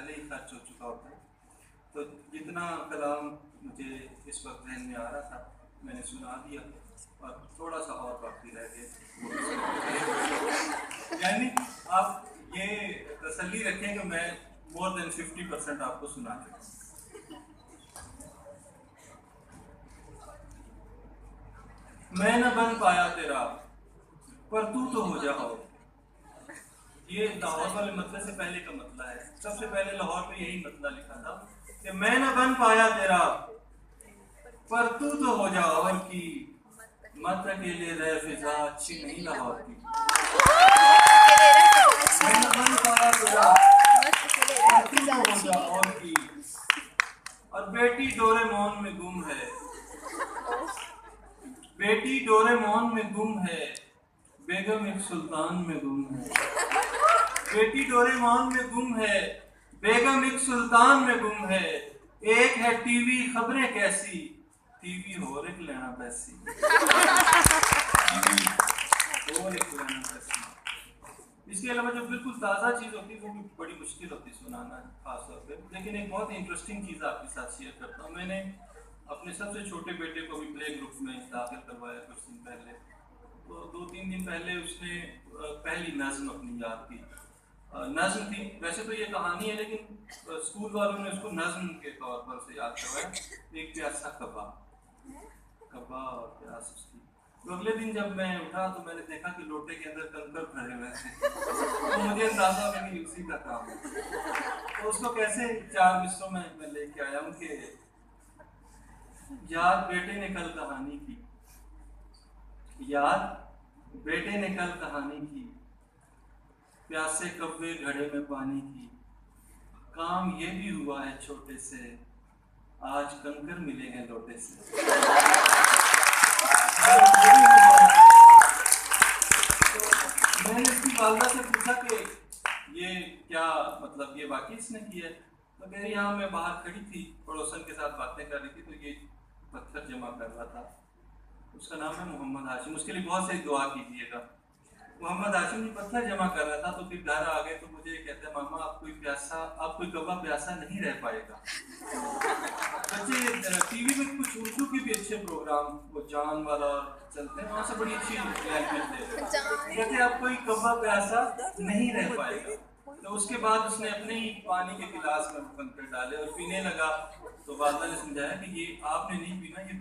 पहले ही खर्च हो चुका होता है। तो जितना कलाम मुझे इस वक्त जहन में आ रहा था मैंने सुना दिया और थोड़ा सा और बाकी रह गया। यानी आप ये तसल्ली रखें कि मैं मोर देन 50% आपको सुना चुका हूँ। मैं न बन पाया तेरा पर तू तो हो जा हो। ये लाहौर वाले मतले से पहले का मतला है। सबसे पहले लाहौर पे यही मतला लिखा था कि मैं न बन पाया तेरा पर तू तो हो जा और की, मत अकेले रह फिजा अच्छी नहीं लाहौर की। मैं न बन पाया तेरा पर तू तो हो जा और की, और बेटी डोरेमोन में गुम है, बेटी डोरेमोन में गुम है, बेगम एक सुल्तान में गुम है। बेटी डोरेमोन में गुम है, बेगम एक सुल्तान में गुम है। एक है टीवी खबरें कैसी, टीवी हो एक लेना पैसी। टीवी हो एक लेना पैसी। इसके अलावा जो बिल्कुल ताज़ा चीज़ होती है वो भी बड़ी मुश्किल होती है सुनाना खास तौर पे। लेकिन एक बहुत इंटरेस्टिंग चीज़ आपके साथ शेयर करता हूँ। मैंने अपने सबसे छोटे बेटे को भी प्ले ग्रुप में दाखिल करवाया कुछ दिन पहले। तो 2-3 दिन पहले उसने पहली नज़्म अपनी याद की। नज़्म थी, वैसे तो ये कहानी है लेकिन स्कूल वालों ने उसको नज़्म के तौर पर उसे याद करवाया। एक प्यासा कब्बा, कब्बा और प्यास उसकी। तो अगले दिन जब मैं उठा तो मैंने देखा कि लोटे के अंदर कंकर भरे हुए थे। तो मुझे अंदाजा हुआ कि उसी का काम है। तो उसको कैसे 4 मिसरों में मैं लेके आया हूँ कि याद बेटे ने कल कहानी की, याद बेटे ने कल कहानी की, प्यासे कब्बे घड़े में पानी की। काम ये भी हुआ है छोटे से, आज कंकर मिले हैं लोटे से। तो मैंने इसकी वालदा से पूछा कि ये क्या मतलब ये वाकई इसने किया है? तो कह रही हाँ, मैं बाहर खड़ी थी पड़ोसन के साथ बातें कर रही थी तो ये पत्थर जमा कर रहा था। उसका नाम है मोहम्मद हाशिम, उसके लिए बहुत सारी दुआ कीजिएगा। मोहम्मद हाशिम जी पत्थर जमा कर रहा था तो फिर घर आ गए तो मुझे कहते हैं मामा आप कोई कब्बा प्यासा नहीं रह पाएगा। बच्चे टीवी में कुछ उर्दू के भी अच्छे प्रोग्राम वो जान वाला चलते हैं, वहाँ से बड़ी अच्छी लैंग्वेज दे रहे हैं। कहते आप कोई कब्बा प्यासा नहीं रह पाएगा। तो उसके बाद उसने अपने ही पानी के गिलास में कंकर डाले और पीने लगा। तो वालदा ने समझाया कि ये आपने नहीं पीना, ये